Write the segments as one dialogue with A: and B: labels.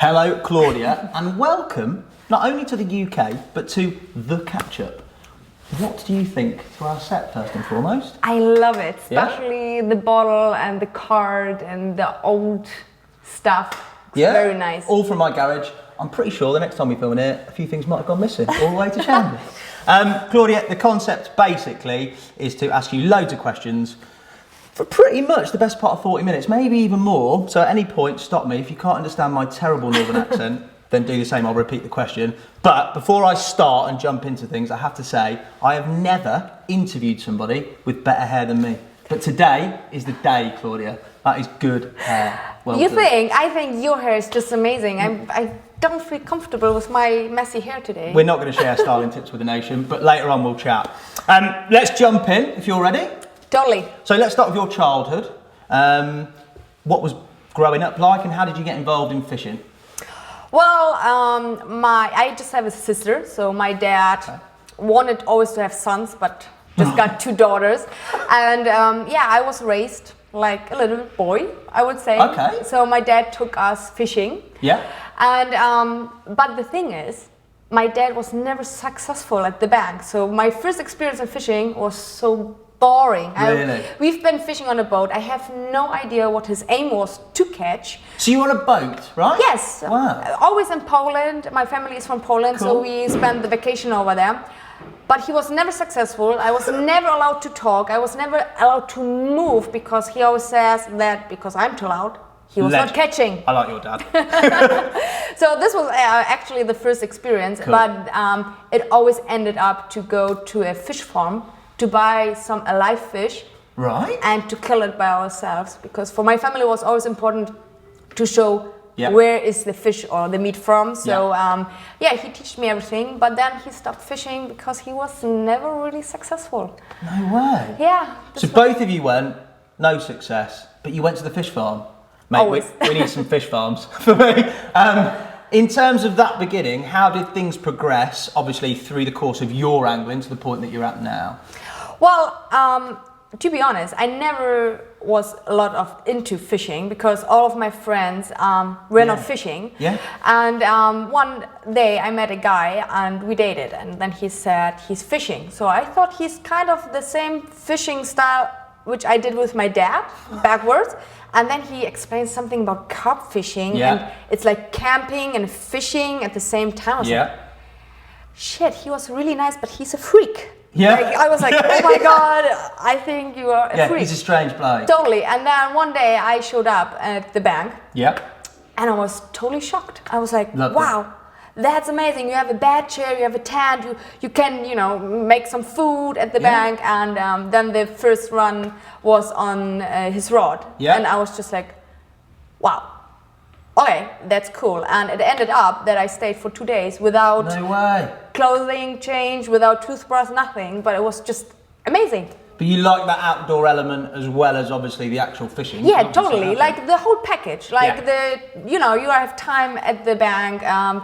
A: Hello, Claudia, and welcome not only to the UK, but to The Catch-Up. What do you think to our set, first and foremost?
B: I love it, especially the bottle and the card and the old stuff. It's very nice.
A: All from my garage. I'm pretty sure the next time we film in here, a few things might have gone missing, all the way to Chambers. Claudia, the concept basically is to ask you loads of questions for pretty much the best part of 40 minutes, maybe even more. So at any point, stop me. If you can't understand my terrible northern accent, then do the same, I'll repeat the question. But before I start and jump into things, I have to say, I have never interviewed somebody with better hair than me. But today is the day, Claudia. That is good hair. Well done.
B: I think your hair is just amazing. I don't feel comfortable with my messy hair today.
A: We're not going to share styling tips with the nation, but later on we'll chat. Let's jump in, if you're ready.
B: Totally.
A: So let's start with your childhood. What was growing up like, and how did you get involved in fishing?
B: Well, I just have a sister, so my dad wanted always to have sons, but just got two daughters. And I was raised like a little boy, I would say.
A: Okay.
B: So my dad took us fishing.
A: Yeah.
B: And but the thing is, my dad was never successful at the bank. So my first experience in fishing was so boring.
A: Really?
B: We've been fishing on a boat. I have no idea what his aim was to catch.
A: So you were on a boat, right?
B: Yes.
A: Wow.
B: Always in Poland. My family is from Poland,
A: Cool.
B: so we spent the vacation over there. But he was never successful. I was never allowed to talk. I was never allowed to move because he always says that because I'm too loud, he was not catching.
A: I like your dad.
B: So this was actually the first experience,
A: Cool.
B: but it always ended up to go to a fish farm to buy some alive fish,
A: Right.
B: and to kill it by ourselves, because for my family it was always important to show
A: Yeah.
B: where is the fish or the meat from. So he taught me everything, but then he stopped fishing because he was never really successful.
A: No way.
B: Yeah.
A: So both of you went, no success, but you went to the fish farm. Mate,
B: Always.
A: we need some fish farms for me. In terms of that beginning, how did things progress, obviously, through the course of your angling to the point that you're at now?
B: Well, to be honest, I never was a lot into fishing because all of my friends were not fishing.
A: Yeah.
B: And one day I met a guy and we dated, and then he said he's fishing. So I thought he's kind of the same fishing style which I did with my dad, backwards. And then he explained something about carp fishing, and it's like camping and fishing at the same time. I was like, shit, he was really nice, but he's a freak.
A: Yeah.
B: Like, I was like, oh my God, I think you are a freak.
A: He's a strange bloke.
B: Totally. And then one day I showed up at the bank.
A: Yeah.
B: And I was totally shocked. I was like,
A: Loved
B: wow, that's amazing. You have a bed chair, you have a tent, you can, make some food at the bank. And then the first run was on his rod.
A: Yeah.
B: And I was just like, wow. Okay, that's cool. And it ended up that I stayed for 2 days without
A: No way.
B: clothing change, without toothbrush, nothing. But it was just amazing.
A: But you like that outdoor element as well as obviously the actual fishing?
B: Yeah,
A: Not just
B: totally.
A: that.
B: Like the whole package. Like you have time at the bank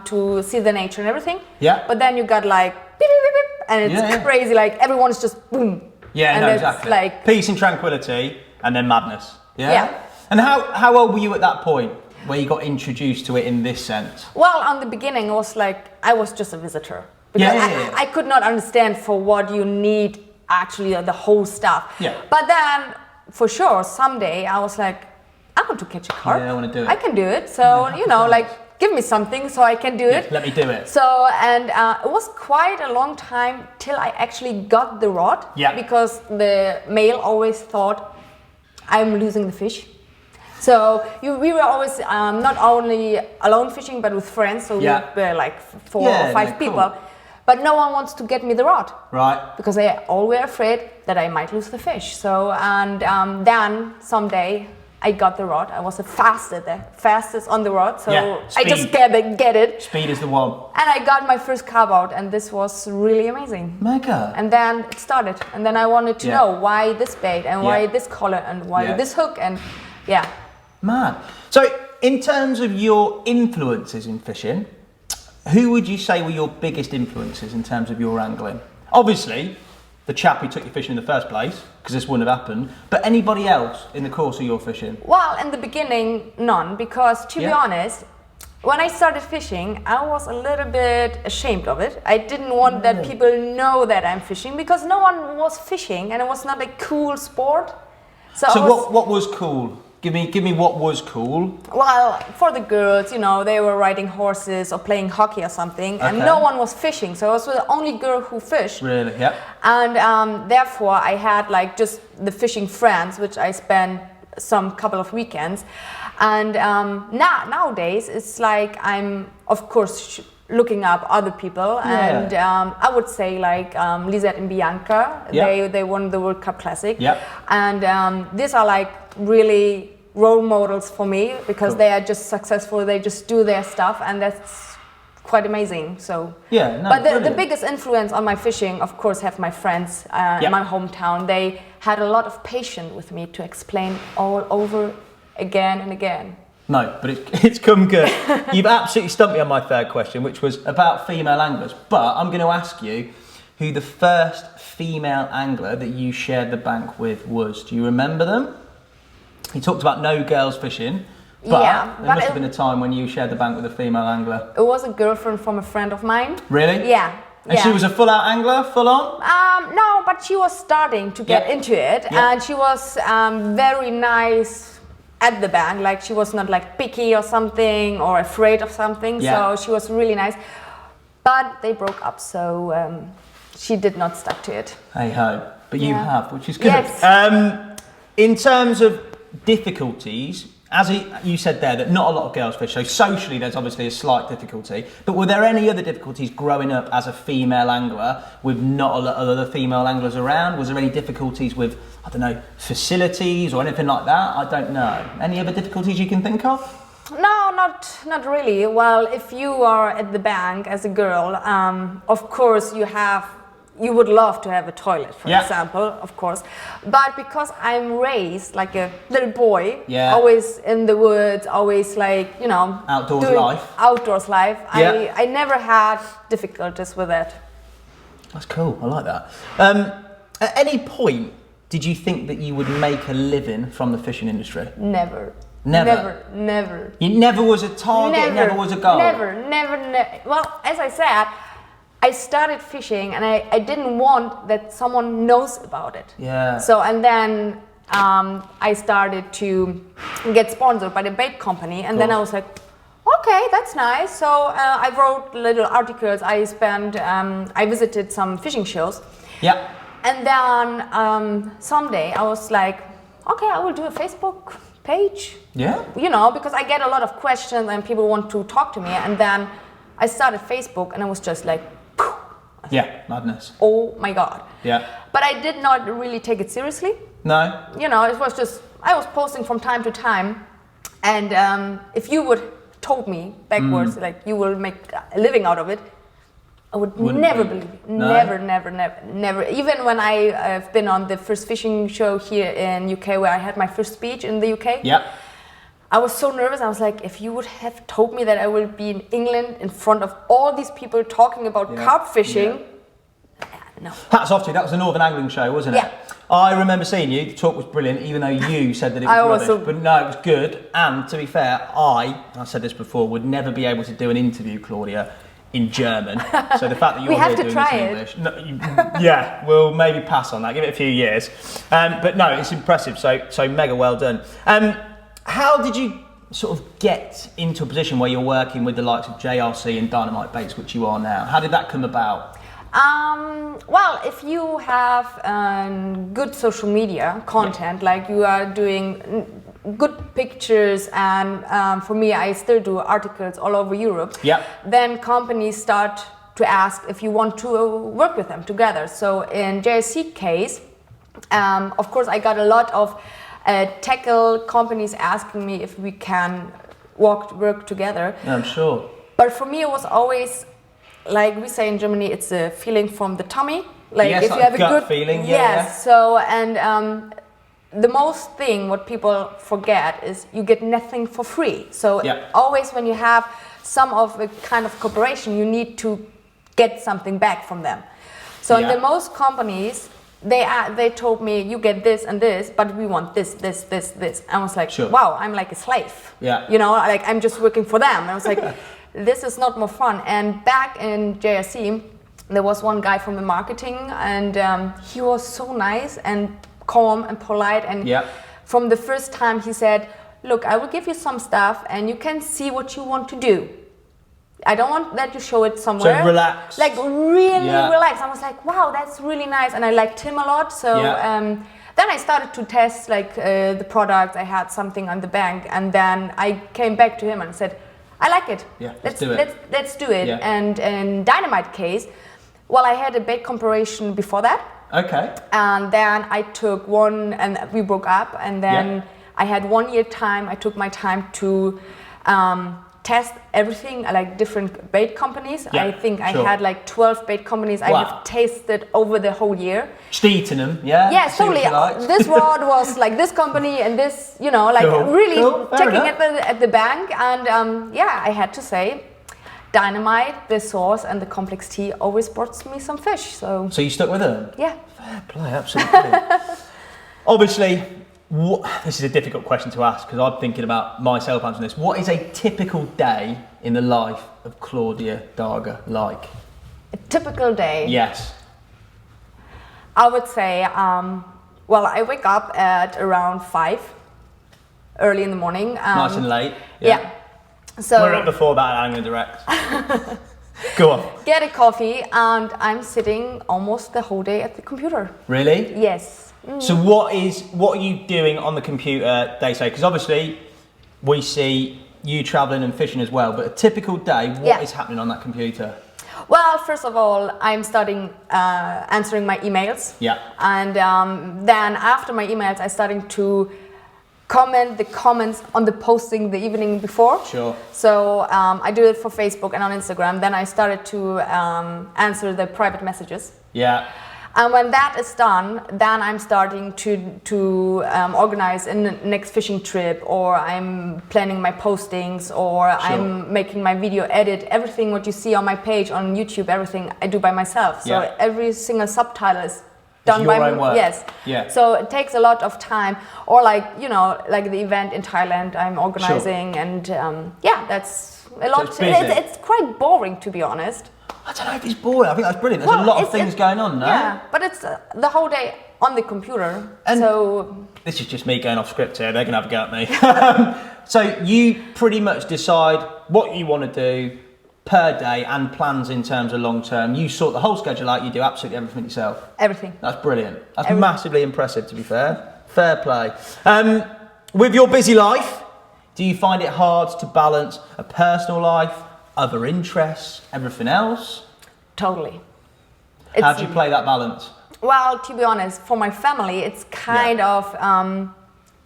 B: to see the nature and everything.
A: Yeah.
B: But then you got like beep, beep, beep, beep, and it's crazy. Like everyone's just boom.
A: Yeah,
B: and
A: no,
B: it's
A: exactly.
B: like
A: peace and tranquility, and then madness. Yeah.
B: Yeah.
A: And how old were you at that point where you got introduced to it in this sense?
B: Well, on the beginning, it was like I was just a visitor. Because I could not understand for what you need actually the whole stuff.
A: Yeah.
B: But then, for sure, someday I was like, I want to catch a carp.
A: Yeah, I want to do it.
B: I can do it. So, give me something so I can do it.
A: Let me do it.
B: So, and it was quite a long time till I actually got the rod.
A: Yeah.
B: Because the male always thought I'm losing the fish. So we were always not only alone fishing, but with friends. So we were like 4 or 5 people.
A: Cool.
B: But no one wants to get me the rod.
A: Right.
B: Because they all were afraid that I might lose the fish. So, and then someday I got the rod. I was the fastest on the rod. So I just get it.
A: Speed is the one.
B: And I got my first carp out, and this was really amazing.
A: Mega.
B: And then it started. And then I wanted to know why this bait and why this color and why this hook and
A: Mad. So in terms of your influences in fishing, who would you say were your biggest influences in terms of your angling? Obviously, the chap who took you fishing in the first place, because this wouldn't have happened, but anybody else in the course of your fishing?
B: Well, in the beginning, none, because to be honest, when I started fishing, I was a little bit ashamed of it. I didn't want that people know that I'm fishing because no one was fishing and it was not a cool sport.
A: So what was cool? Give me what was cool.
B: Well, for the girls, you know, they were riding horses or playing hockey or something, and no one was fishing. So I was the only girl who fished.
A: Really? Yeah.
B: And therefore, I had like just the fishing friends, which I spent some couple of weekends. And nowadays, it's like I'm, of course, looking up other people, and I would say like Lisette and Bianca. They won the World Cup Classic.
A: Yeah.
B: And these are like really role models for me because they are just successful. They just do their stuff, and that's quite amazing. So but the biggest influence on my fishing, of course, have my friends in my hometown. They had a lot of patience with me to explain all over again and again.
A: No, but it's come good. You've absolutely stumped me on my third question, which was about female anglers. But I'm going to ask you who the first female angler that you shared the bank with was. Do you remember them? You talked about no girls fishing, but there must have been a time when you shared the bank with a female angler.
B: It was a girlfriend from a friend of mine.
A: Really?
B: Yeah.
A: And she was a full-out angler, full-on?
B: No, but she was starting to get into it, and she was very nice at the bank. Like she was not like picky or something or afraid of something. So she was really nice. But they broke up, so she did not stuck to it.
A: Hey ho, but you have, which is good.
B: Yes.
A: In terms of difficulties, as you said there, that not a lot of girls fish, so socially there's obviously a slight difficulty, but were there any other difficulties growing up as a female angler with not a lot of other female anglers around? Was there any difficulties with, I don't know, facilities or anything like that? I don't know. Any other difficulties you can think of?
B: No, not really. Well, if you are at the bank as a girl, of course you would love to have a toilet, for example, of course. But because I'm raised like a little boy, always in the woods, always like, you know, outdoors life, I never had difficulties with that.
A: That's cool, I like that. At any point, did you think that you would make a living from the fishing industry?
B: Never.
A: Never. You never was a target, never was a goal?
B: Never. Well, as I said, I started fishing and I didn't want that someone knows about it. Yeah. So, and then I started to get sponsored by the bait company, and then I was like, okay, that's nice. So I wrote little articles. I visited some fishing shows. Yeah. And then someday I was like, okay, I will do a Facebook page. Yeah. You know, because I get a lot of questions and people want to talk to me. And then I started Facebook and I was just like,
A: yeah, madness.
B: Oh my God.
A: Yeah.
B: But I did not really take it seriously.
A: No.
B: You know, it was just, I was posting from time to time. And if you would told me backwards, like you will make a living out of it, I would never believe it. No. Never. Even when I've been on the first fishing show here in UK, where I had my first speech in the UK. Yeah. I was so nervous. I was like, if you would have told me that I will be in England in front of all these people talking about carp fishing, no. Hats
A: off to you. That was a Northern Angling show, wasn't it? Yeah. I remember seeing you. The talk was brilliant, even though you said that it was rubbish. But no, it was good. And to be fair, I said this before, would never be able to do an interview, Claudia, in German. So the fact that you're here doing this in English, we'll maybe pass on that. Give it a few years. But no, it's impressive. So mega well done. How did you sort of get into a position where you're working with the likes of JRC and Dynamite Baits, which you are now? How did that come about?
B: Well, if you have good social media content, like you are doing good pictures, and for me, I still do articles all over Europe, then companies start to ask if you want to work with them together. So in JRC case, of course, I got a lot of tackle companies asking me if we can work together.
A: Yeah, I'm sure.
B: But for me, it was always, like we say in Germany, it's a feeling from the tummy. Like
A: yes,
B: if you have a good
A: feeling.
B: Yes. So and the most thing what people forget is you get nothing for free. So always when you have some of a kind of cooperation, you need to get something back from them. So in the most companies, they told me, you get this and this, but we want this, this, this, this. I was like,
A: Sure.
B: wow, I'm like a slave.
A: Yeah.
B: You know, like I'm just working for them. I was like, this is not more fun. And back in JRC, there was one guy from the marketing, and he was so nice and calm and polite. And from the first time he said, look, I will give you some stuff and you can see what you want to do. I don't want that you show it somewhere.
A: So relax.
B: Like really relax. I was like, wow, that's really nice. And I liked him a lot. So then I started to test like the product. I had something on the bank, and then I came back to him and said, I like it.
A: Yeah, let's do it.
B: Let's do it.
A: Yeah.
B: And in Dynamite case, well, I had a bait comparison before that.
A: Okay.
B: And then I took one, and we broke up. And then I had 1 year time. I took my time to test everything, like different bait companies. I think I had like 12 bait companies I have tasted over the whole year.
A: Just eating them, yeah?
B: Yeah, totally. This rod was like this company and this, you know, like really checking at the bank. And yeah, I had to say, Dynamite, the sauce and the complex tea always brought me some fish. So
A: you stuck with them?
B: Yeah.
A: Fair play, absolutely. Obviously, this is a difficult question to ask because I'm thinking about myself answering this. What is a typical day in the life of Claudia Darga like?
B: A typical day?
A: Yes.
B: I would say, well, I wake up at around 5, early in the morning.
A: Nice and late.
B: Yeah. So
A: we're up before that, I'm going to direct. Go on.
B: Get a coffee, and I'm sitting almost the whole day at the computer.
A: Really?
B: Yes.
A: So what are you doing on the computer day to day? Because obviously we see you travelling and fishing as well, but a typical day, what is happening on that computer?
B: Well, first of all, I'm starting answering my emails.
A: Yeah.
B: And then after my emails, I'm starting to comment the comments on the posting the evening before.
A: Sure.
B: So I do it for Facebook and on Instagram. Then I started to answer the private messages.
A: Yeah.
B: And when that is done, then I'm starting to organize a next fishing trip, or I'm planning my postings, or I'm making my video edit. Everything what you see on my page on YouTube, everything I do by myself. So every single subtitle is done by me. Yes. Yeah. So it takes a lot of time. Or like, you know, like the event in Thailand I'm organizing, and yeah, that's a lot.
A: So
B: it's quite boring, to be honest.
A: I don't know if it's boring. I think that's brilliant. There's a lot of things going on, no?
B: Yeah, but it's the whole day on the computer.
A: And
B: so
A: this is just me going off script here. They're going to have a go at me. So you pretty much decide what you want to do per day and plans in terms of long term. You sort the whole schedule out. You do absolutely everything yourself.
B: Everything.
A: That's brilliant. That's massively impressive, to be fair. Fair play. With your busy life, do you find it hard to balance a personal life, other interests, everything else?
B: Totally.
A: How do you play that balance?
B: Well, to be honest, for my family, it's kind of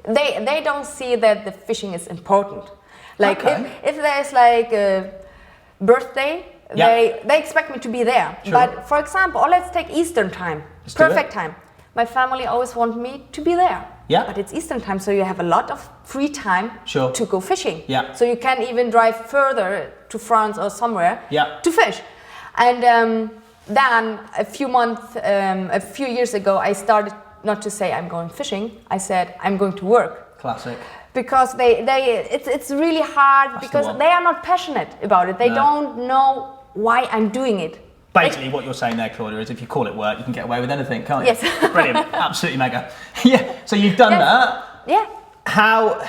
B: they don't see that the fishing is important. Like if there's like a birthday, they expect me to be there. Sure. But for example, let's take Eastern time, perfect time. My family always want me to be there.
A: Yeah.
B: But it's Eastern time, so you have a lot of free time to go fishing.
A: Yeah.
B: So you can even drive further to France or somewhere to fish. And then a few years ago, I started not to say I'm going fishing. I said I'm going to work.
A: Classic.
B: Because it's really hard because they are not passionate about it. They don't know why I'm doing it.
A: Basically, what you're saying there, Claudia, is if you call it work, you can get away with anything, can't you?
B: Yes.
A: Brilliant. Absolutely mega. Yeah. So you've done that.
B: Yeah.
A: How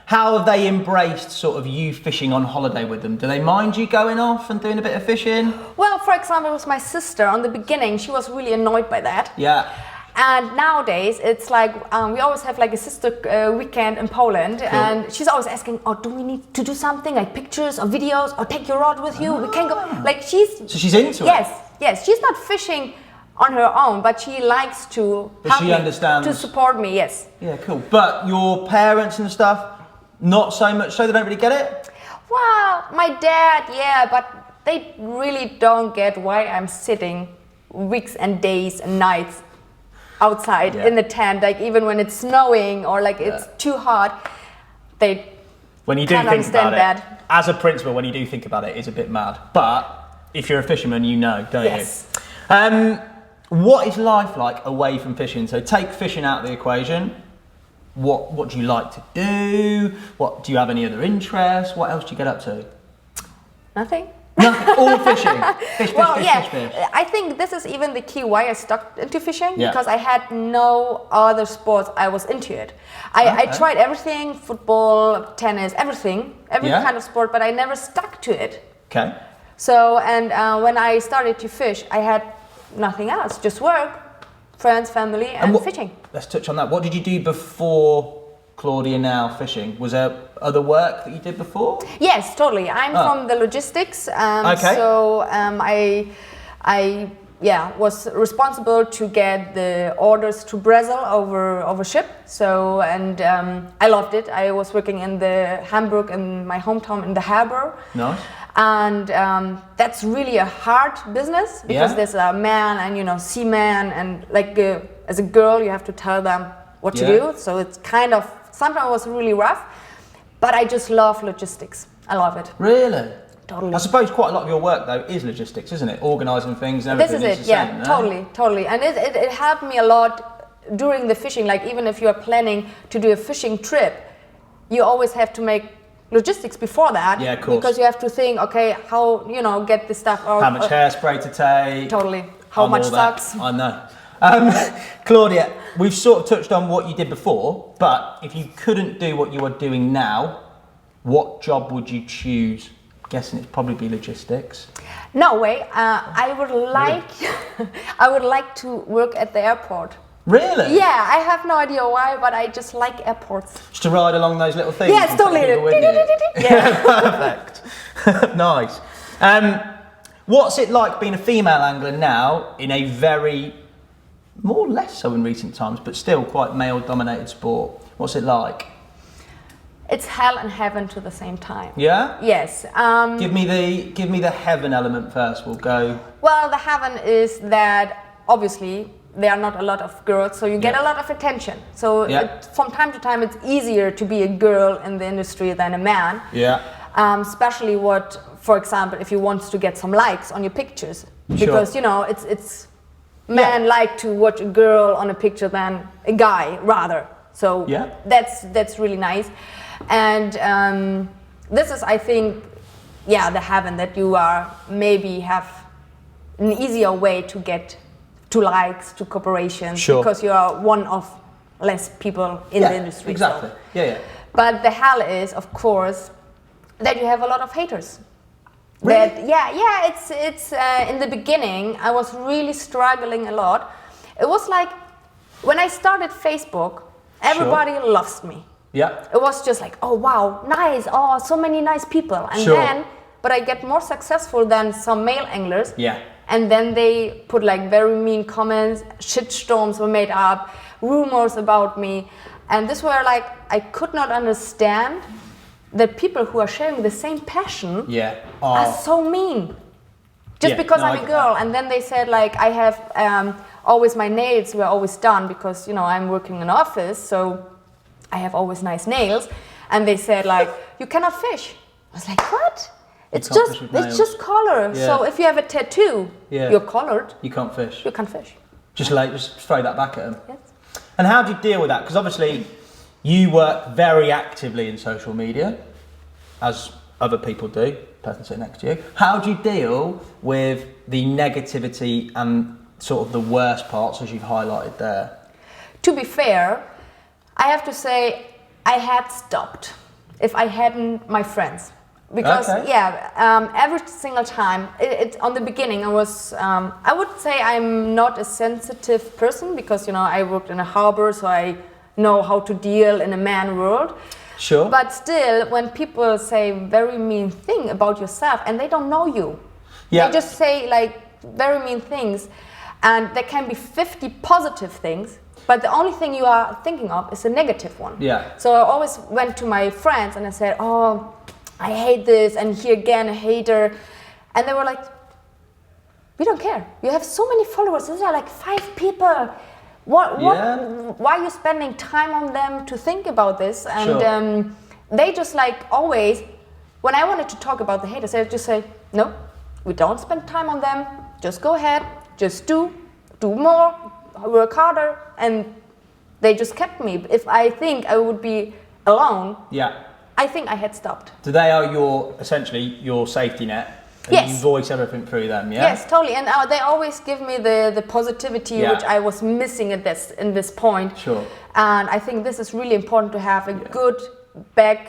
A: have they embraced sort of you fishing on holiday with them? Do they mind you going off and doing a bit of fishing?
B: Well, for example, with my sister, on the beginning, she was really annoyed by that.
A: Yeah.
B: And nowadays, it's like, we always have like a sister weekend in Poland. Cool. And she's always asking, oh, do we need to do something, like pictures or videos, or take your rod with you? We can go, like So
A: she's into it?
B: Yes. She's not fishing on her own, but she likes to help me,
A: understands.
B: to support me, yes.
A: Yeah, cool. But your parents and stuff, not so much so, they don't really get it?
B: Well, my dad, but they really don't get why I'm sitting weeks and days and nights outside in the tent, like even when it's snowing or like it's too hot, they
A: when you do
B: can't
A: think about
B: understand
A: it,
B: that.
A: as a principal, when you do think about it, it's a bit mad. But if you're a fisherman, you know, don't you? What is life like away from fishing? So take fishing out of the equation. What do you like to do? What do you have any other interests? What else do you get up to?
B: Nothing.
A: Nothing. All fishing. Fish.
B: I think this is even the key why I stuck into fishing, because I had no other sports I was into it. I tried everything, football, tennis, every kind of sport, but I never stuck to it.
A: Okay.
B: So, and when I started to fish, I had nothing else, just work, friends, family, and fishing.
A: Let's touch on that. What did you do before Claudia now fishing? Was there other work that you did before?
B: Yes, totally. I'm from the logistics, so I was responsible to get the orders to Brazil over ship. So, and I loved it. I was working in the Hamburg, in my hometown, in the harbor.
A: Nice.
B: And that's really a hard business, because there's a man and seaman, and like as a girl you have to tell them what to do. So it's kind of sometimes it was really rough, but I just love logistics. I love it.
A: Really?
B: Totally.
A: I suppose quite a lot of your work though is logistics, isn't it? Organising things and everything.
B: This is it. Totally. And it helped me a lot during the fishing. Like even if you are planning to do a fishing trip, you always have to make logistics before that.
A: Yeah, of course.
B: Because you have to think, okay, how get the stuff out.
A: How much hairspray to take.
B: Totally. How much socks.
A: I know. Claudia, we've sort of touched on what you did before, but if you couldn't do what you are doing now, what job would you choose? I'm guessing it'd probably be logistics.
B: No way. I would like to work at the airport.
A: Really?
B: Yeah, I have no idea why, but I just like airports.
A: Just to ride along those little things?
B: Yes, totally.
A: Yeah, perfect. Nice. What's it like being a female angler now in a very, more or less so in recent times, but still quite male-dominated sport? What's it like?
B: It's hell and heaven to the same time.
A: Yeah?
B: Yes.
A: Give me the heaven element first. We'll go.
B: Well, the heaven is that obviously there are not a lot of girls, so you get a lot of attention. So from time to time, it's easier to be a girl in the industry than a man.
A: Yeah.
B: Especially for example, if you want to get some likes on your pictures, because it's men like to watch a girl on a picture than a guy rather. So that's really nice. And this is, I think, the heaven, that you maybe have an easier way to get to likes, to corporations, because you are one of less people in the industry.
A: Exactly. So. Yeah.
B: But the hell is, of course, that you have a lot of haters.
A: Really?
B: It's in the beginning I was really struggling a lot. It was like when I started Facebook, everybody loves me.
A: Yeah.
B: It was just like, oh wow, nice, oh so many nice people. And but I get more successful than some male anglers.
A: Yeah.
B: And then they put like very mean comments, shitstorms were made up, rumors about me. And this were like, I could not understand that people who are sharing the same passion are so mean. Just because I'm a girl. And then they said like, I have always, my nails were always done because, I'm working in an office, so I have always nice nails. And they said like, you cannot fish. I was like, what? It's just color.
A: Yeah.
B: So if you have a tattoo, you're colored.
A: You can't fish.
B: You can't fish.
A: Just throw that back at them.
B: Yes.
A: And how do you deal with that? Because obviously you work very actively in social media, as other people do, person sitting next to you. How do you deal with the negativity and sort of the worst parts, as you've highlighted there?
B: To be fair, I have to say I had stopped if I hadn't my friends. Because every single time, on the beginning I was, I would say I'm not a sensitive person because I worked in a harbor, so I know how to deal in a man world.
A: Sure.
B: But still, when people say very mean thing about yourself and they don't know you, they just say like very mean things, and there can be 50 positive things, but the only thing you are thinking of is a negative one.
A: Yeah.
B: So I always went to my friends and I said, oh, I hate this, and here again a hater, and they were like, we don't care. You have so many followers. These are like 5 people. Why are you spending time on them to think about this? And they just like always, when I wanted to talk about the haters, they would just say, no, we don't spend time on them. Just go ahead, just do, do more, work harder, and they just kept me. If I think I would be alone, I think I had stopped.
A: So they are essentially your safety net. And
B: yes.
A: You voice everything through them, yeah?
B: Yes, totally. And they always give me the positivity which I was missing in this point.
A: Sure.
B: And I think this is really important to have a good back.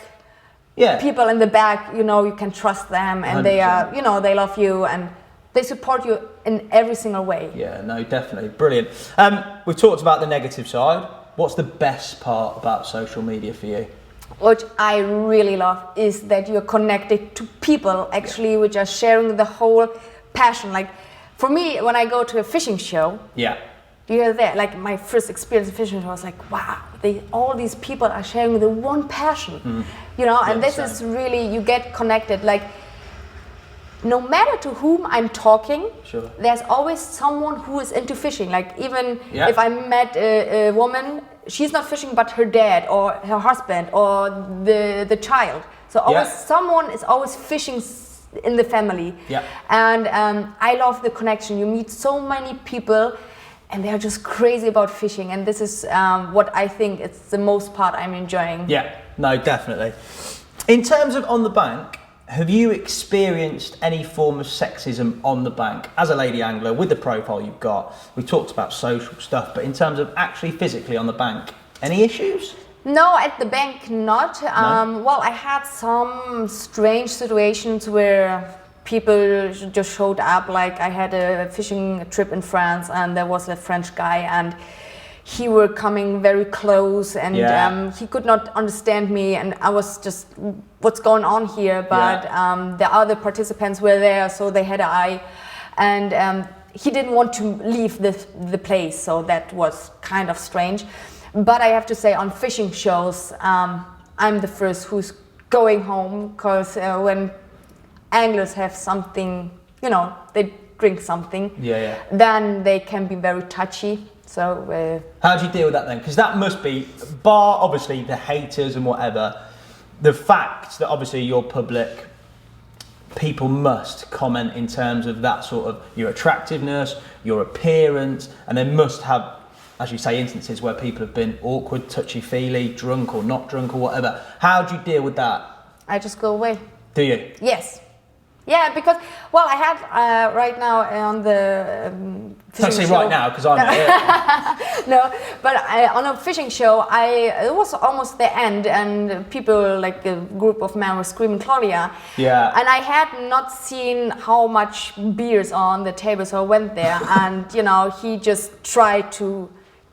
B: People in the back, you can trust them, and 100%. They are, they love you and they support you in every single way.
A: Yeah, no, definitely. Brilliant. We've talked about the negative side. What's the best part about social media for you?
B: What I really love is that you're connected to people actually which are sharing the whole passion. Like for me, when I go to a fishing show, you're there. Like my first experience of fishing show, I was like, wow, all these people are sharing the one passion, and this is really, you get connected. Like no matter to whom I'm talking, there's always someone who is into fishing. Like even if I met a woman, she's not fishing, but her dad or her husband or the child. So always someone is always fishing in the family. And I love the connection. You meet so many people and they're just crazy about fishing. And this is what I think it's the most part I'm enjoying.
A: Yeah, no, definitely. In terms of on the bank, have you experienced any form of sexism on the bank as a lady angler with the profile you've got? We talked about social stuff, but in terms of actually physically on the bank, any issues?
B: No, at the bank not.
A: No?
B: Well, I had some strange situations where people just showed up. Like I had a fishing trip in France and there was a French guy and he were coming very close and he could not understand me and I was just, what's going on here? But the other participants were there, so they had an eye, and he didn't want to leave the place, so that was kind of strange. But I have to say, on fishing shows, I'm the first who's going home, because when anglers have something, they drink something, then they can be very touchy. So
A: how do you deal with that then? Because that must be, bar obviously the haters and whatever, the fact that obviously you're public, people must comment in terms of that sort of your attractiveness, your appearance, and they must have, as you say, instances where people have been awkward, touchy-feely, drunk or not drunk or whatever. How do you deal with that?
B: I just go away.
A: Do you?
B: Yes. Yeah, because, well, I had right now on the fishing
A: Don't say
B: show.
A: right now, because I'm here.
B: No, but on a fishing show, it was almost the end, and people, like a group of men, were screaming Claudia.
A: Yeah.
B: And I had not seen how much beers on the table, so I went there, and he just tried to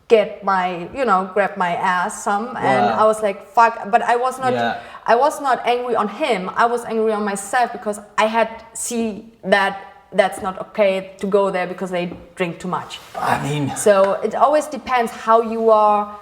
B: get my, grab my ass some, and I was like, fuck. But I was not.
A: Yeah.
B: I was not angry on him. I was angry on myself because I had seen that that's not okay to go there because they drink too much.
A: I mean,
B: so it always depends how you are,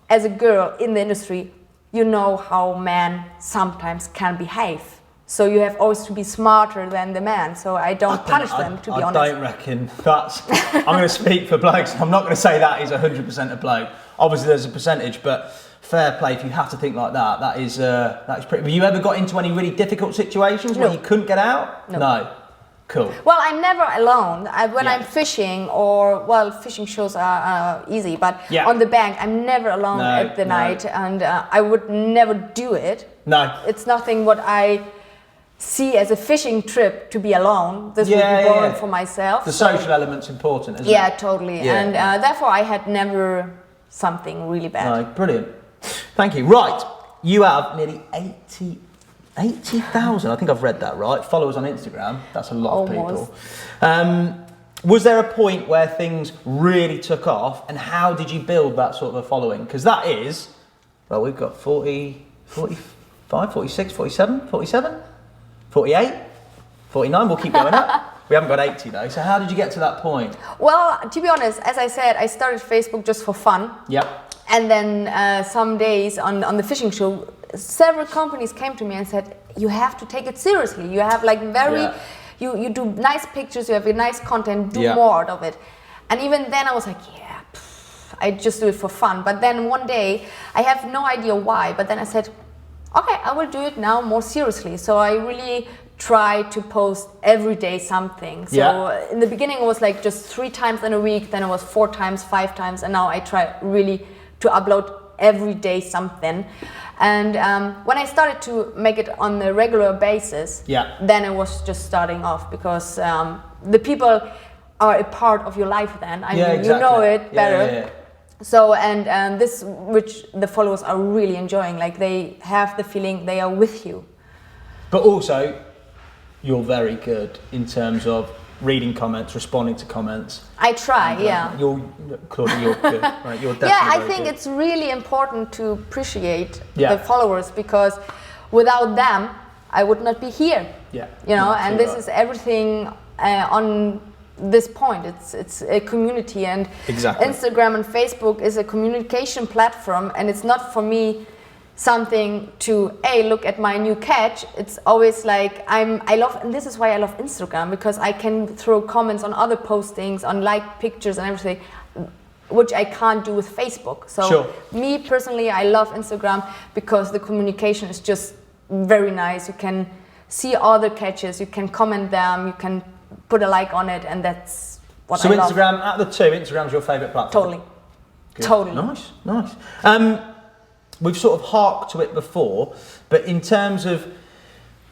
B: as a girl in the industry, how men sometimes can behave. So you have always to be smarter than the man. So I don't punish them, to be honest.
A: I don't reckon that's, I'm going to speak for blokes. I'm not going to say that is 100% a bloke. Obviously there's a percentage, but fair play, if you have to think like that, that is pretty. Have you ever got into any really difficult situations where you couldn't get out? No. Cool.
B: Well, I'm never alone. When I'm fishing, fishing shows are easy, but on the bank, I'm never alone at the night, and I would never do it.
A: No.
B: It's nothing what I see as a fishing trip to be alone. This would be boring for myself.
A: The social element's important, isn't it?
B: Yeah, totally. Yeah. And therefore, I had never something really bad.
A: No, brilliant. Thank you. Right, you have nearly 80,000, I think I've read that right, followers on Instagram. That's a lot of people. Was there a point where things really took off, and how did you build that sort of a following? Because that is, well, we've got 40, 45, 46, 47, 47, 48, 49, we'll keep going up. We haven't got 80 though, so how did you get to that point?
B: Well, to be honest, as I said, I started Facebook just for fun.
A: Yep.
B: And then some days on the fishing show, several companies came to me and said, you have to take it seriously. You have like you do nice pictures, you have a nice content, do more out of it. And even then I was like, I just do it for fun. But then one day, I have no idea why, but then I said, okay, I will do it now more seriously. So I really try to post every day something. So in the beginning it was like just 3 times in a week, then it was 4 times, 5 times, and now I try really to upload every day something. And when I started to make it on a regular basis, then it was just starting off, because the people are a part of your life then. I mean, exactly. You know it better. So, and this, which the followers are really enjoying, like they have the feeling they are with you.
A: But also, you're very good in terms of reading comments, responding to comments.
B: I try,
A: Claudia, you're good. Right? You're definitely
B: I think it's really important to appreciate the followers, because without them, I would not be here.
A: Yeah.
B: You know, and this is everything on this point. It's a community, and Instagram and Facebook is a communication platform, and it's not for me something to look at my new catch. It's always like I love, and this is why I love Instagram, because I can throw comments on other postings, on like pictures and everything, which I can't do with Facebook. So me personally, I love Instagram because the communication is just very nice. You can see all the catches, you can comment them, you can put a like on it, and that's what I love.
A: So Instagram, out of the two, Instagram's your favourite platform?
B: Totally. Good. Totally.
A: Nice. We've sort of harked to it before, but in terms of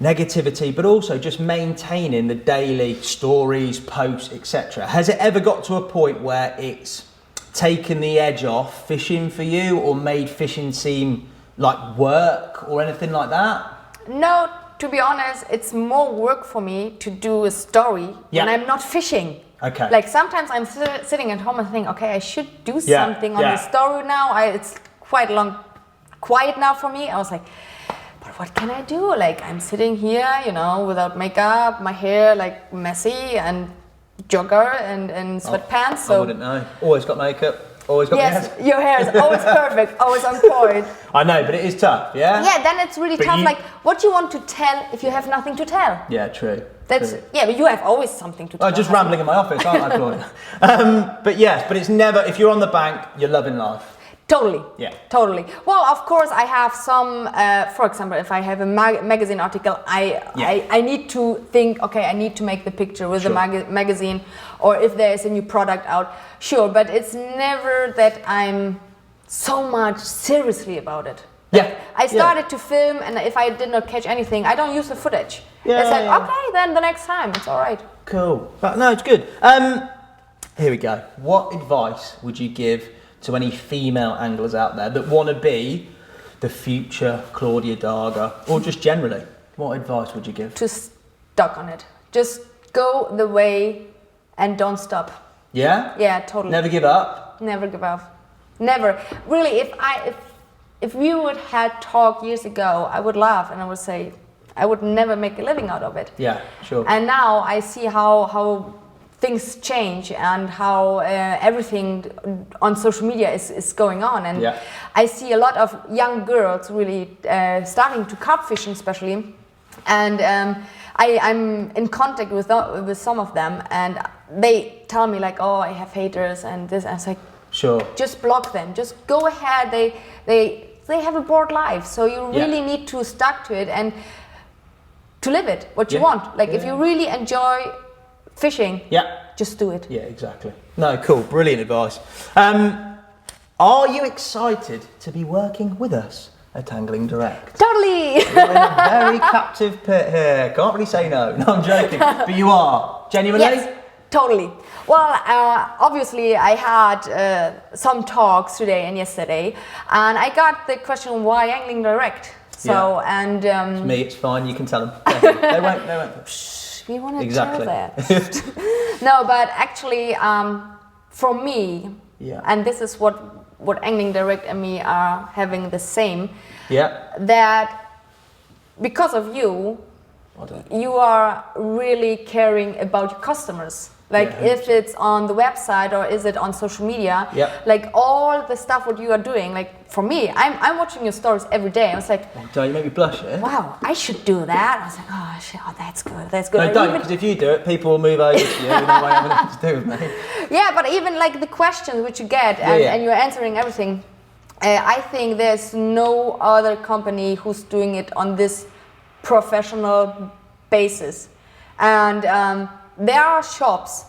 A: negativity, but also just maintaining the daily stories, posts, etc., has it ever got to a point where it's taken the edge off fishing for you, or made fishing seem like work or anything like that?
B: No, to be honest, it's more work for me to do a story when I'm not fishing.
A: Okay.
B: Like sometimes I'm sitting at home and think, okay, I should do something on the story now. It's quite quiet now for me. I was like, but what can I do? Like, I'm sitting here, you know, without makeup, my hair like messy, and jogger and sweatpants. So
A: I wouldn't know. Always got makeup. Always got
B: your hair is always perfect, always on point.
A: I know, but it is tough, yeah?
B: Yeah, then it's really tough. Like, what do you want to tell if you have nothing to tell?
A: Yeah, true.
B: But you have always something to tell.
A: I'm just rambling in my office, aren't I, Claudia? But it's never, if you're on the bank, you're loving life.
B: Totally.
A: Yeah.
B: Totally. Well, of course, I have some. For example, if I have a magazine article, I need to think. Okay, I need to make the picture with the magazine, or if there is a new product out. Sure, but it's never that I'm so much seriously about it.
A: Yeah.
B: I started to film, and if I did not catch anything, I don't use the footage. It's like, okay, then the next time it's all right.
A: Cool. But no, it's good. Here we go. What advice would you give to any female anglers out there that want to be the future Claudia Darga, or just generally? What advice would you give?
B: To stuck on it. Just go the way and don't stop.
A: Yeah?
B: Yeah, totally.
A: Never give up?
B: Never give up. Never. Really, if we would had talked years ago, I would laugh and I would say, I would never make a living out of it.
A: Yeah, sure.
B: And now I see how things change, and how everything on social media is going on, and I see a lot of young girls really starting to carp fishing, especially, and I'm in contact with some of them, and they tell me like, oh, I have haters and this, and it's like,
A: sure,
B: just block them, just go ahead. They have a bored life, so you really need to stuck to it and to live it what you want. Like if you really enjoy fishing, just do it. Yeah,
A: exactly. No, cool, brilliant advice. Are you excited to be working with us at Angling Direct?
B: Totally.
A: You're in a very captive pit here. Can't really say no. No, I'm joking. But you are, genuinely?
B: Yes, totally. Well, obviously I had some talks today and yesterday, and I got the question, why Angling Direct? So, and
A: it's me, it's fine, you can tell them. They won't.
B: Psh, we want to tell that. No, but actually, for me, and this is what Angling Direct and me are having the same, that because of you, you are really caring about your customers. Like if it's on the website or is it on social media, like all the stuff what you are doing, like for me, I'm watching your stories every day. I was like,
A: don't you make me blush,
B: wow, I should do that. I was like, oh shit, that's good.
A: No, don't, because if you do it, people will move over to you. They won't have anything to do with me.
B: Yeah, but even like the questions which you get and you're answering everything, I think there's no other company who's doing it on this professional basis. And there are shops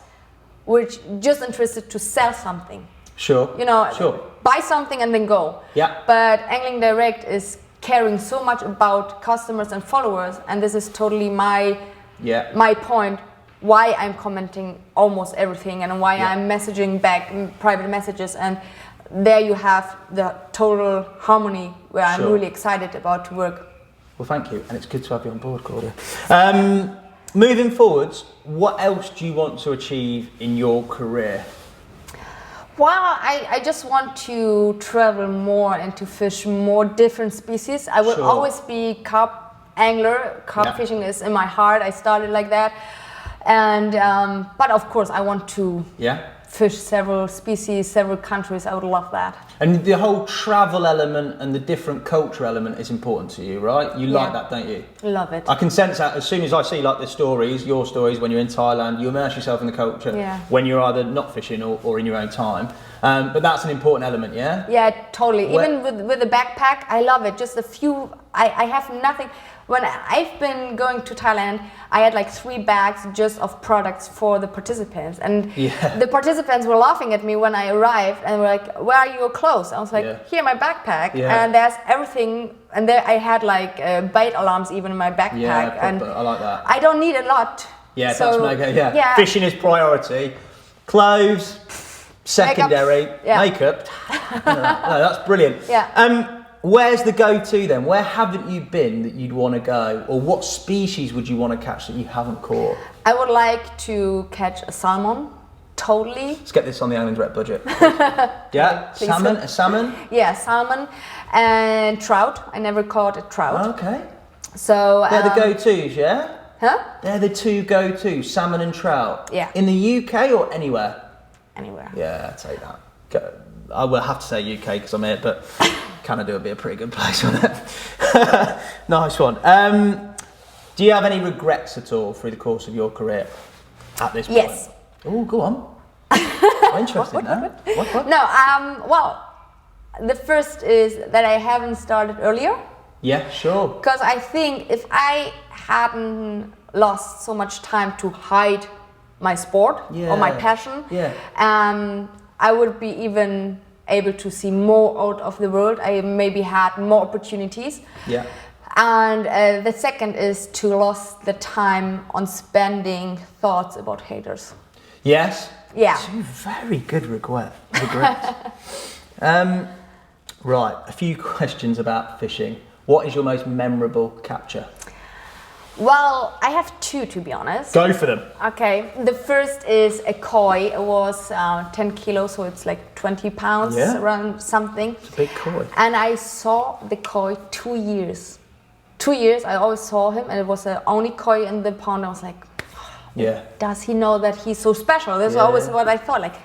B: which just interested to sell something.
A: Sure.
B: You know,
A: sure.
B: buy something and then go.
A: Yeah.
B: But Angling Direct is caring so much about customers and followers, and this is totally my point why I'm commenting almost everything and why I'm messaging back in private messages, and there you have the total harmony where I'm really excited about to work.
A: Well, thank you, and it's good to have you on board, Claudia. Moving forwards, what else do you want to achieve in your career?
B: Well, I just want to travel more and to fish more different species. I will always be carp angler. Carp fishing is in my heart. I started like that. And but of course I want to fish several species, several countries. I would love that.
A: And the whole travel element and the different culture element is important to you, right? You like that, don't you?
B: Love it.
A: I can sense that as soon as I see like the stories, your stories when you're in Thailand, you immerse yourself in the culture when you're either not fishing or in your own time. But that's an important element, yeah?
B: Yeah, totally. Even with the backpack, I love it. Just a few, I have nothing. When I've been going to Thailand, I had like 3 bags just of products for the participants. And the participants were laughing at me when I arrived and were like, where are your clothes? I was like, here, my backpack. And there's everything. And there I had like bait alarms even in my backpack.
A: Yeah,
B: and
A: I like that.
B: I don't need a lot.
A: Yeah, so, that's mega, Fishing is priority. Clothes, secondary. Makeup. No, that's brilliant. Where's the go-to then? Where haven't you been that you'd want to go? Or what species would you want to catch that you haven't caught?
B: I would like to catch a salmon, totally.
A: Let's get this on the Angling's Rep budget. Salmon, a salmon?
B: Yeah, salmon and trout. I never caught a trout.
A: Okay.
B: So
A: they're the go-tos, yeah?
B: Huh?
A: They're the 2 go-tos, salmon and trout.
B: Yeah.
A: In the UK or anywhere?
B: Anywhere.
A: Yeah, I'd say that. I will have to say UK because I'm here, but Canada would be a pretty good place on it. Nice one. Do you have any regrets at all through the course of your career at this point?
B: Yes.
A: Oh, go on. I'm interested now. What?
B: No, well, the first is that I haven't started earlier.
A: Yeah, sure.
B: Because I think if I hadn't lost so much time to hide my sport or my passion, I would be even able to see more out of the world. I maybe had more opportunities.
A: Yeah.
B: And the second is to lose the time on spending thoughts about haters.
A: Yes.
B: Yeah.
A: 2 very good regrets. Right, a few questions about fishing. What is your most memorable capture?
B: Well, I have 2 to be honest.
A: Go for them.
B: Okay, the first is a koi. It was 10 kilos, so it's like 20 pounds around something.
A: It's a big koi.
B: And I saw the koi 2 years. 2 years, I always saw him, and it was the only koi in the pond. I was like, does he know that he's so special? That's always what I thought. Like,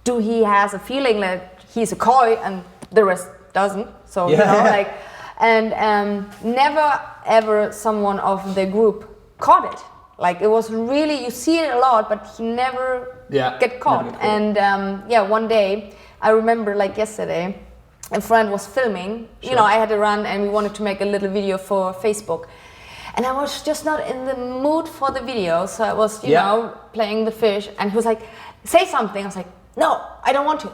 B: do he has a feeling that he's a koi and the rest doesn't? So you know, like, and never ever someone of the group caught it. Like, it was really, you see it a lot, but he never get caught. And one day I remember, like yesterday, a friend was filming. You know, I had to run and we wanted to make a little video for Facebook. And I was just not in the mood for the video, so I was, you know, playing the fish, and he was like, say something. I was like, no, I don't want to.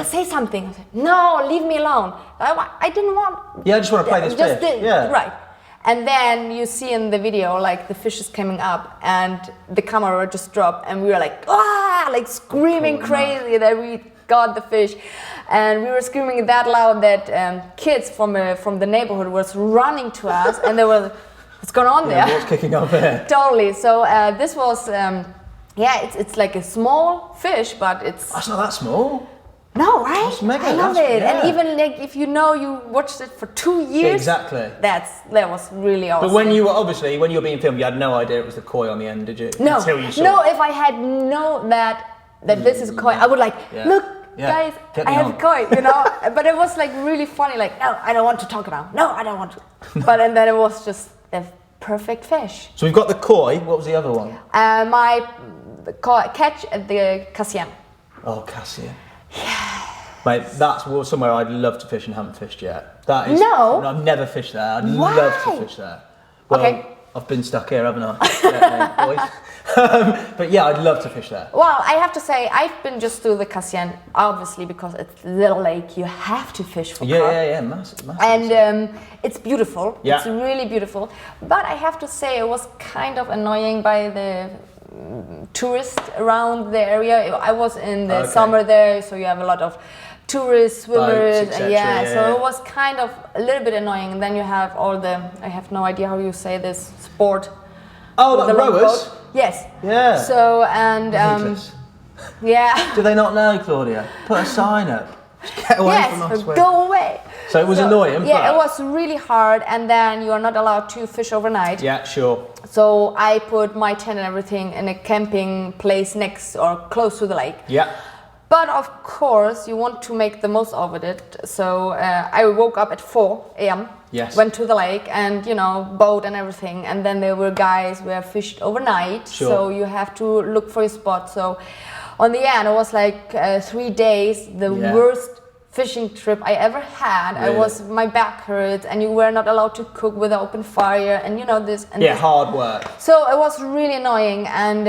B: Say something. I was like, no, leave me alone. I didn't want.
A: Yeah, I just want to play this fish.
B: Right. And then you see in the video, like, the fish is coming up and the camera just dropped, and we were like, like screaming crazy that we got the fish. And we were screaming that loud that kids from the neighborhood was running to us, and they were, what's going on there?
A: What's kicking up there?
B: Totally. So this was, it's like a small fish, but it's...
A: That's not that small.
B: No, right?
A: That's mega.
B: I love it. And even like if you watched it for 2 years.
A: Exactly.
B: That was really awesome.
A: But when you were being filmed, you had no idea it was the koi on the end, did you?
B: No.
A: Until you saw
B: No,
A: it.
B: if I had known that this is koi, I would like, look, guys, I have a koi, you know? But it was like really funny, like, no, I don't want to talk about. No, I don't want to. But and then it was just a perfect fish.
A: So we've got the koi. What was the other one?
B: My catch at the Cassian.
A: Oh, Cassian. Yeah. Mate, that's somewhere I'd love to fish and haven't fished yet. That is.
B: No.
A: I've never fished there. I'd love to fish there. Well,
B: okay.
A: I've been stuck here, haven't I? Yeah, boys. But yeah, I'd love to fish there.
B: Well, I have to say, I've been just to the Cassian, obviously, because it's a little lake. You have to fish for carp.
A: Yeah, massive.
B: And it's beautiful.
A: Yeah.
B: It's really beautiful. But I have to say, it was kind of annoying by the tourists around the area. I was in the summer there, so you have a lot of tourists, swimmers,
A: boats,
B: and so it was kind of a little bit annoying. And then you have all the, I have no idea how you say this, sport.
A: Oh, like the rowers?
B: Boat. Yes.
A: Yeah.
B: So, and yeah.
A: Do they not know, Claudia? Put a sign up. Just get away from us.
B: Go away.
A: So it was annoying.
B: Yeah, it was really hard, and then you are not allowed to fish overnight.
A: Yeah, sure.
B: So I put my tent and everything in a camping place next or close to the lake.
A: Yeah.
B: But of course, you want to make the most of it. So I woke up at 4 a.m.
A: Yes.
B: Went to the lake and, you know, boat and everything. And then there were guys who have fished overnight.
A: Sure.
B: So you have to look for your spot. So on the end, it was like 3 days, the worst fishing trip I ever had.
A: Really?
B: My back hurt, and you were not allowed to cook with an open fire, and you know this. And
A: yeah, hard work.
B: So it was really annoying, and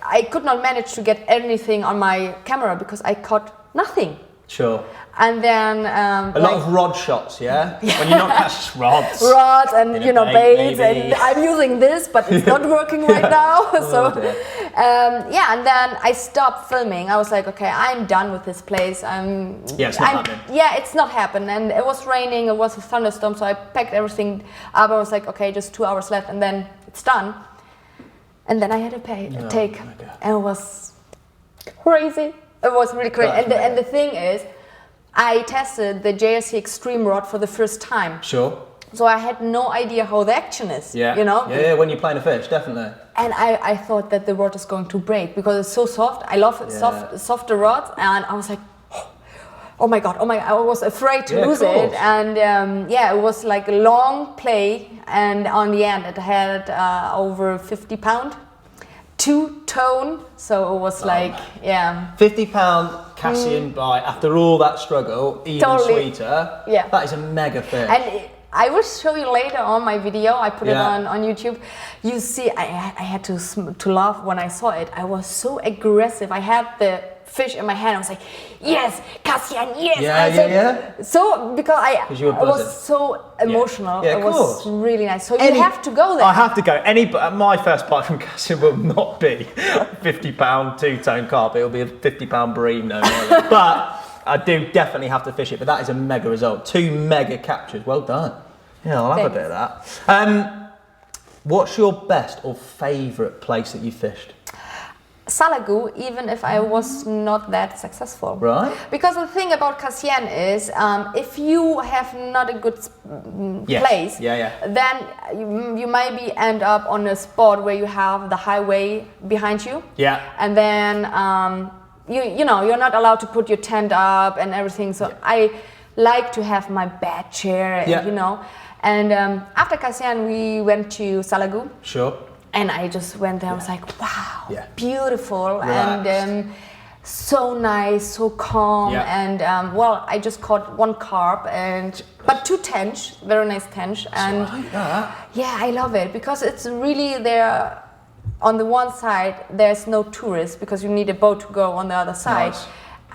B: I could not manage to get anything on my camera because I caught nothing.
A: Sure.
B: And then
A: a lot of rod shots, yeah? When you're not catching rods.
B: Rods and
A: you know,
B: baits,
A: maybe.
B: and I'm using this, but it's not working right now. So and then I stopped filming. I was like, okay, I'm done with this place.
A: It's not happening.
B: Yeah, it's not happening. And it was raining. It was a thunderstorm, so I packed everything up. I was like, okay, just 2 hours left, and then it's done. And then I had to take, and it was crazy. It was really crazy. And the thing is, I tested the JRC Extreme rod for the first time.
A: Sure.
B: So I had no idea how the action is.
A: Yeah.
B: You know?
A: Yeah, when you're playing a fish, definitely.
B: And I thought that the rod is going to break because it's so soft. I love softer rods, and I was like, oh my god! I was afraid to lose it, and it was like a long play, and on the end it had over 50 pound, 2-tone, so it was
A: 50-pound Cassian bite after all that struggle, even sweeter.
B: Yeah,
A: that is a mega fish.
B: And I will show you later on my video. I put it on YouTube. You see, I had to laugh when I saw it. I was so aggressive. I had the fish in my hand. I was like, yes, Cassian, yes. So because I was so emotional.
A: Yeah,
B: it was really nice. So you have to go there.
A: I have to go. My first bite from Cassian will not be 50-pound 2-tone carp. It'll be a 50-pound bream, no more. But I do definitely have to fish it. But that is a mega result. 2 mega captures. Well done. Yeah, I'll have a bit of that. What's your best or favourite place that you fished?
B: Salagu, even if I was not that successful.
A: Right.
B: Because the thing about Cassian is, if you have not a good place, then you maybe end up on a spot where you have the highway behind you. Yeah. And then you know you're not allowed to put your tent up and everything. So I like to have my bed chair, and, you know. And after Cassian, we went to Salagu.
A: Sure.
B: And I just went there. I was like, wow, beautiful.
A: Relaxed.
B: And so nice, so calm. And I just caught 1 carp, but 2 tench, very nice tench. And I love it because it's really there. On the one side, there's no tourists because you need a boat to go on the other side.
A: Nice.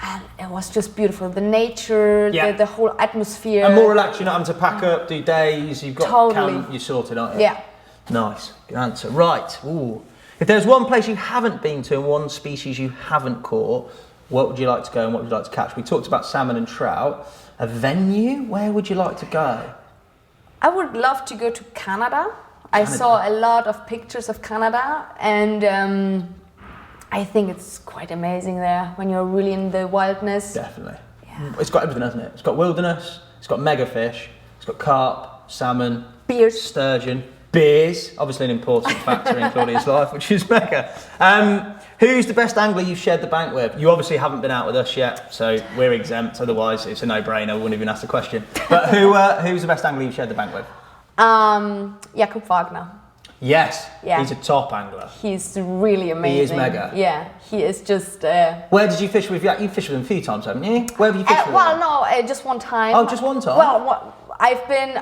B: And it was just beautiful. The nature, the whole atmosphere.
A: And more relaxed, you're not having to pack up, do days, you've got camp, you're sorted, aren't you?
B: Yeah.
A: Nice, good answer. Right, ooh. If there's one place you haven't been to and one species you haven't caught, what would you like to go and what would you like to catch? We talked about salmon and trout. A venue, where would you like to go?
B: I would love to go to Canada. I saw a lot of pictures of Canada, and I think it's quite amazing there when you're really in the wildness.
A: Definitely. Yeah. It's got everything, hasn't it? It's got wilderness, it's got mega fish, it's got carp, salmon,
B: beers,
A: sturgeon, beers, obviously an important factor in Claudia's life, which is mega. Who's the best angler you've shared the bank with? You obviously haven't been out with us yet, so we're exempt, otherwise it's a no-brainer, we wouldn't even ask the question. But who's the best angler you've shared the bank with?
B: Jakob Wagner.
A: Yes, he's a top angler.
B: He's really amazing.
A: He is mega.
B: Yeah, he is just...
A: Where did you fish with? You've fished with him a few times, haven't you? Where have you fished with him?
B: Well, no, just one time.
A: Oh, just one time?
B: Well, I've been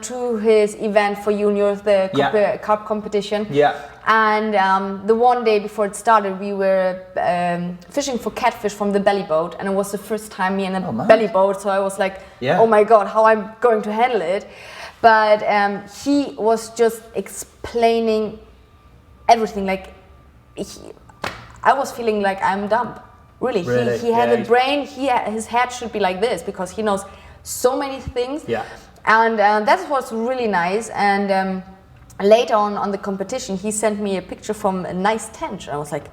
B: to his event for juniors, the carp competition.
A: Yeah.
B: And the one day before it started, we were fishing for catfish from the belly boat, and it was the first time me in a belly boat. So I was like, oh my god, how I'm going to handle it. But he was just explaining everything. Like, I was feeling like I'm dumb. Really. He had a brain. His head should be like this because he knows so many things.
A: Yeah.
B: And that was really nice. And later on the competition, he sent me a picture from a nice tench. I was like,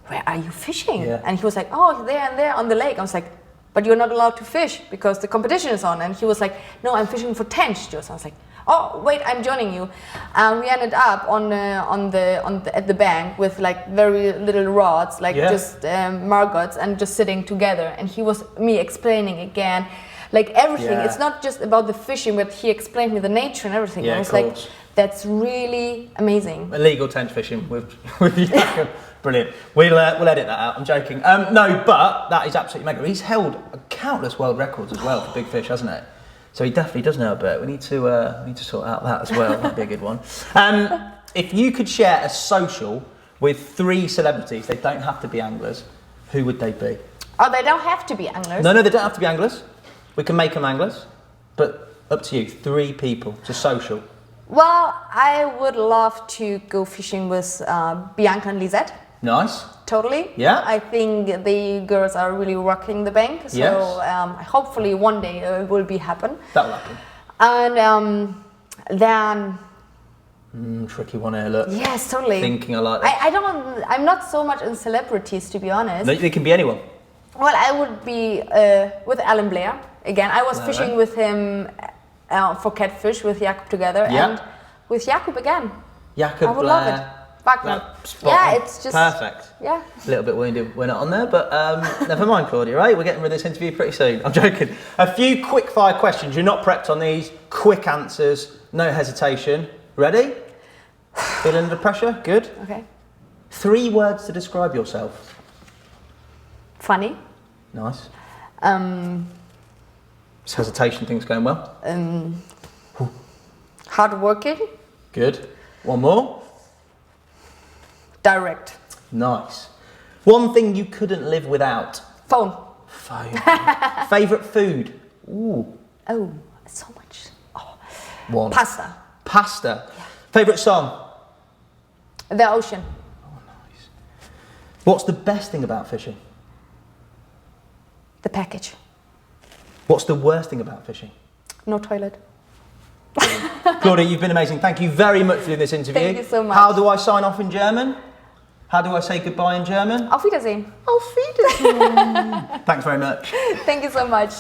B: where are you fishing?
A: Yeah.
B: And he was like, oh, there and there on the lake. I was like, but you're not allowed to fish because the competition is on. And he was like, no, I'm fishing for tench. So I was like, oh, wait, I'm joining you. And we ended up at the bank with like very little rods, like just margots, and just sitting together. And he was me explaining again, like everything.
A: Yeah.
B: It's not just about the fishing, but he explained me the nature and everything.
A: Yeah,
B: I was like, that's really amazing.
A: Illegal tench fishing with Jakob. Brilliant. We'll edit that out. I'm joking. No, but that is absolutely mega. He's held countless world records as well for big fish, hasn't it? So he definitely does know a bit. We need to sort out that as well. That'd be a good one. If you could share a social with 3 celebrities, they don't have to be anglers, who would they be?
B: Oh, they don't have to be anglers?
A: No, they don't have to be anglers. We can make them anglers, but up to you. 3 people to social.
B: Well, I would love to go fishing with Bianca and Lisette.
A: Nice.
B: Totally.
A: Yeah.
B: I think the girls are really rocking the bank. So hopefully one day it will happen.
A: That will happen.
B: And then...
A: tricky one here, look.
B: Yes, totally.
A: Thinking I like that.
B: I'm not so much in celebrities, to be honest.
A: They can be anyone.
B: Well, I would be with Alan Blair. Again, I was fishing with him for catfish with Jakob together. And with Jakob again.
A: Jakob,
B: I would love it. Wagner. It's just...
A: Perfect.
B: Yeah.
A: A little bit wounded we're not on there, but never mind, Claudia, right? We're getting rid of this interview pretty soon. I'm joking. A few quick fire questions. You're not prepped on these. Quick answers, no hesitation. Ready? Feeling under pressure? Good.
B: Okay.
A: 3 words to describe yourself.
B: Funny.
A: Nice. This hesitation thing's going well.
B: Hardworking.
A: Good. One more.
B: Direct.
A: Nice. One thing you couldn't live without.
B: Phone.
A: Favourite food? Ooh.
B: Oh, so much. Oh.
A: One.
B: Pasta.
A: Yeah. Favourite song?
B: The ocean.
A: Oh, nice. What's the best thing about fishing?
B: The package.
A: What's the worst thing about fishing?
B: No toilet.
A: Claudia, you've been amazing. Thank you very much for doing this interview.
B: Thank you so much.
A: How do I sign off in German? How do I say goodbye in German?
B: Auf Wiedersehen.
A: Auf Wiedersehen. Thanks very much.
B: Thank you so much.